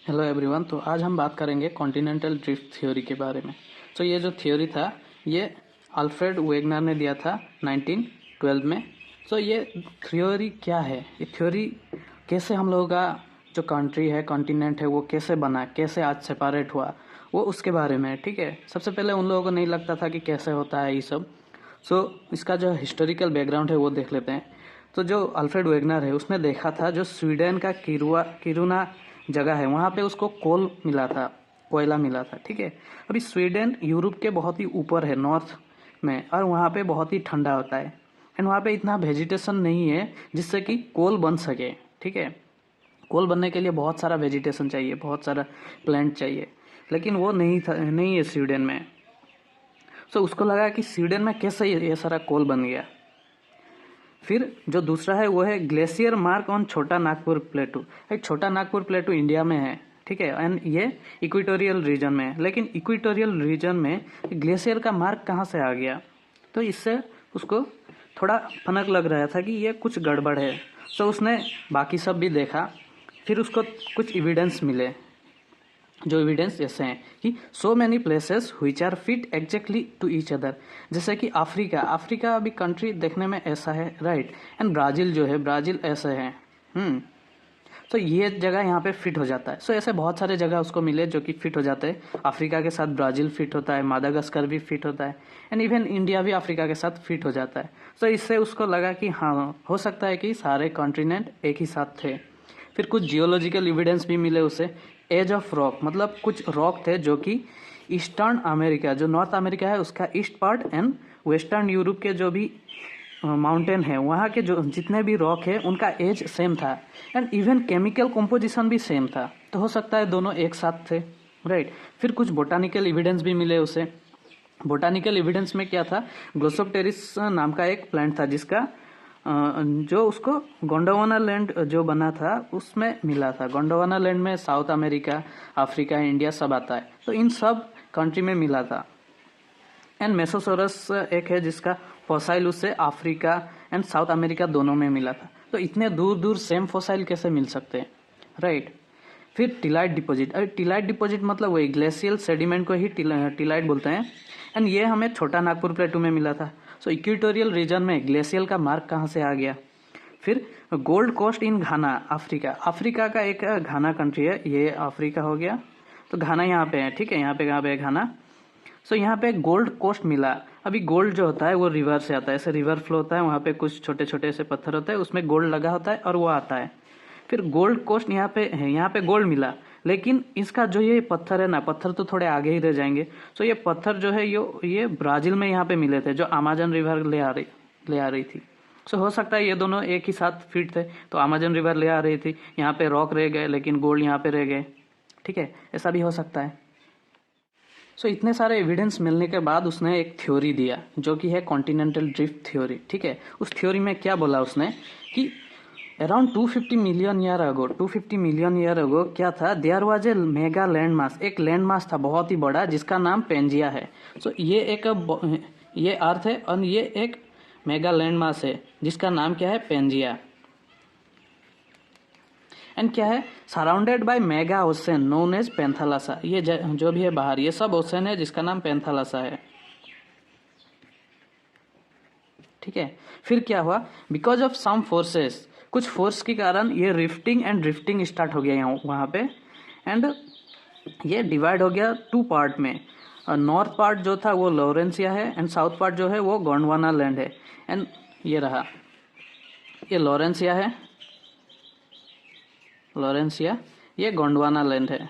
Hello everyone. तो आज हम बात करेंगे कॉन्टिनेंटल ड्रिफ्ट थ्योरी के बारे में। तो ये जो थ्योरी था ये अल्फ्रेड वेगनर ने दिया था 1912 में। तो ये थ्योरी क्या है, ये थ्योरी कैसे हम लोगों का जो कंट्री है, कॉन्टिनेंट है, वो कैसे बना, कैसे आज सेपरेट हुआ, वो उसके बारे में। ठीक है, सबसे पहले उन लोगों को नहीं लगता था कि कैसे होता है ये सब। इसका जो हिस्टोरिकल बैकग्राउंड है वो देख लेते हैं। तो जो अल्फ्रेड वेगनर है उसने देखा था जो स्वीडन का किरुना जगह है वहाँ पे उसको कोल मिला था, कोयला मिला था। ठीक है, अभी स्वीडन यूरोप के बहुत ही ऊपर है, नॉर्थ में, और वहाँ पे बहुत ही ठंडा होता है एंड वहाँ पे इतना वेजिटेशन नहीं है जिससे कि कोल बन सके। ठीक है, कोल बनने के लिए बहुत सारा वेजिटेशन चाहिए, बहुत सारा प्लांट चाहिए, लेकिन वो नहीं है स्वीडन में। उसको लगा कि स्वीडन में कैसे ये सारा कोल बन गया। फिर जो दूसरा है वो है ग्लेशियर मार्क ऑन छोटा नागपुर प्लेटू। एक छोटा नागपुर प्लेटू इंडिया में है, ठीक है, एंड ये इक्वेटोरियल रीजन में है। लेकिन इक्वेटोरियल रीजन में ग्लेशियर का मार्क कहाँ से आ गया? तो इससे उसको थोड़ा फनक लग रहा था कि ये कुछ गड़बड़ है। उसने बाकी सब भी देखा, फिर उसको कुछ एविडेंस मिले। जो एविडेंस ऐसे हैं कि so many places which are fit exactly to each other. जैसे कि अफ्रीका अभी कंट्री देखने में ऐसा है, राइट, एंड ब्राज़ील जो है, ब्राज़ील ऐसे है। तो ये जगह यहाँ पे फिट हो जाता है। ऐसे बहुत सारे जगह उसको मिले जो कि फिट हो जाते हैं। अफ्रीका के साथ ब्राज़ील फिट होता है, मादागास्कर भी फिट होता है, एंड इवन इंडिया भी अफ्रीका के साथ फिट हो जाता है। इससे उसको लगा कि हाँ, हो सकता है कि सारे कॉन्टिनेंट एक ही साथ थे। फिर कुछ जियोलॉजिकल एविडेंस भी मिले उसे। एज ऑफ रॉक, मतलब कुछ रॉक थे जो कि ईस्टर्न अमेरिका, जो नॉर्थ अमेरिका है उसका east part, and western Europe के जो भी माउंटेन है वहाँ के जो जितने भी रॉक है उनका एज सेम था, एंड इवन केमिकल कंपोजिशन भी सेम था। तो हो सकता है दोनों एक साथ थे, राइट। फिर कुछ बोटानिकल एविडेंस भी मिले उसे। बोटानिकल एविडेंस में क्या था, ग्लोसोप्टेरिस नाम का एक प्लांट था जिसका जो उसको गोंडवाना लैंड जो बना था उसमें मिला था। गोंडवाना लैंड में साउथ अमेरिका, अफ्रीका, इंडिया सब आता है, तो इन सब कंट्री में मिला था। एंड मेसोसोरस एक है जिसका फॉसाइल उससे अफ्रीका एंड साउथ अमेरिका दोनों में मिला था। तो इतने दूर दूर सेम फॉसाइल कैसे मिल सकते हैं, राइट। फिर टिलाइट डिपॉजिट। अरे टिलाइट डिपॉजिट मतलब वही ग्लेशियल सेडिमेंट को ही टिलाइट बोलते हैं, एंड ये हमें छोटा नागपुर प्लेटू में मिला था। इक्वेटोरियल रीजन में ग्लेशियल का मार्क कहाँ से आ गया? फिर gold coast in Ghana, Africa का एक घाना कंट्री है, ये अफ्रीका हो गया। तो घाना यहाँ पे है, ठीक है, यहाँ पे है घाना। यहाँ पे गोल्ड कोस्ट मिला। अभी गोल्ड जो होता है वो रिवर से आता है, ऐसे रिवर फ्लो होता है, वहाँ पे कुछ छोटे छोटे से पत्थर होते हैं, उसमें गोल्ड लगा होता है और वो आता है। फिर गोल्ड कोस्ट यहाँ पे है, यहाँ पे गोल्ड मिला, लेकिन इसका जो ये पत्थर है ना, पत्थर तो थोड़े आगे ही रह जाएंगे। ये पत्थर जो है ये ब्राजील में यहाँ पे मिले थे, जो अमेजन रिवर ले आ रही थी। हो सकता है ये दोनों एक ही साथ फिट थे, तो अमेजन रिवर ले आ रही थी, यहाँ पे रॉक रह गए लेकिन गोल्ड यहाँ पे रह गए। ठीक है, ऐसा भी हो सकता है। इतने सारे एविडेंस मिलने के बाद उसने एक थ्योरी दिया जो कि है कॉन्टिनेंटल ड्रिफ्ट थ्योरी। ठीक है, उस थ्योरी में क्या बोला उसने कि अराउंड 250 मिलियन ईयर अगो क्या था, there was a mega land mass, एक लैंड मास था बहुत ही बड़ा जिसका नाम पेंजिया है। ये अर्थ है और ये एक मेगा लैंड मास है जिसका नाम क्या है, पेंजिया। एंड क्या है, surrounded by mega ocean known as Panthalassa. ये जो भी है बाहर, ये सब ओशन है जिसका नाम पेंथालासा है। ठीक है, फिर क्या हुआ, बिकॉज ऑफ सम फोर्सेस, कुछ फोर्स के कारण ये रिफ्टिंग एंड ड्रिफ्टिंग स्टार्ट हो गया यहाँ वहाँ पे, एंड ये डिवाइड हो गया 2 पार्ट में। नॉर्थ पार्ट जो था वो लॉरेंसिया है, एंड साउथ पार्ट जो है वो गोंडवाना लैंड है। एंड ये रहा, ये लॉरेंसिया है, ये गोंडवाना लैंड है।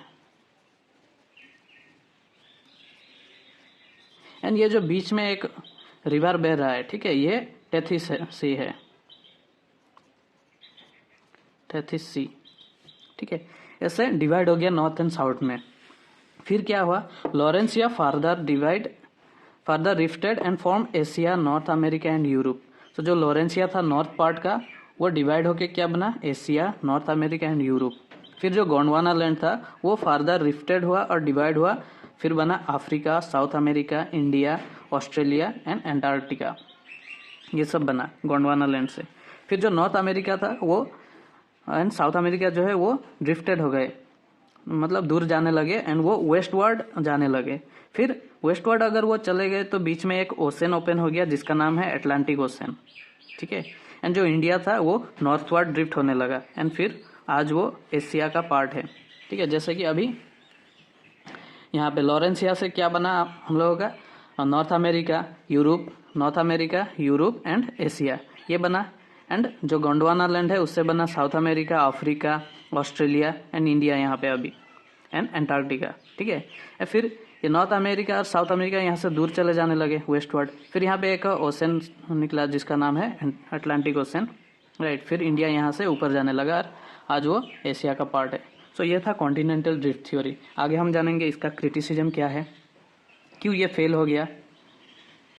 एंड ये जो बीच में एक रिवर बह रहा है, ठीक है, ये टेथिस सी है, टेथिस सी। ठीक है, ऐसे डिवाइड हो गया नॉर्थ एंड साउथ में। फिर क्या हुआ, Laurasia further rifted and form Asia, North America and Europe. जो लॉरेंसिया था नॉर्थ पार्ट का, वो डिवाइड होके क्या बना, Asia, North America and Europe. फिर जो गोंडवाना लैंड था वो फर्दर रिफ्टेड हुआ और डिवाइड हुआ, फिर बना Africa, south America, India, Australia and Antarctica. ये सब बना गोंडवाना लैंड से। फिर जो नॉर्थ अमेरिका था वो एंड साउथ अमेरिका जो है वो ड्रिफ्टेड हो गए, मतलब दूर जाने लगे एंड वो वेस्टवर्ड जाने लगे। फिर वेस्टवर्ड अगर वो चले गए तो बीच में एक ओशन ओपन हो गया जिसका नाम है अटलांटिक ओशन, ठीक है। एंड जो इंडिया था वो नॉर्थवर्ड ड्रिफ्ट होने लगा एंड फिर आज वो एशिया का पार्ट है, ठीक है। जैसे कि अभी यहाँ पे लॉरेंसिया से क्या बना हम लोगों का, north America, Europe and Asia ये बना। एंड जो गोंडवाना लैंड है उससे बना south America, Africa, Australia and India यहाँ पे अभी, एंड अंटार्कटिका, ठीक है। फिर ये नॉर्थ अमेरिका और साउथ अमेरिका यहाँ से दूर चले जाने लगे वेस्टवर्ड। फिर यहाँ पे एक ओशन निकला जिसका नाम है अटलांटिक ओशन, राइट। फिर इंडिया यहाँ से ऊपर जाने लगा और आज वो एशिया का पार्ट है। सो ये था कॉन्टिनेंटल ड्रिफ्ट थ्योरी। आगे हम जानेंगे इसका क्रिटिसिज्म क्या है, क्यों ये फेल हो गया,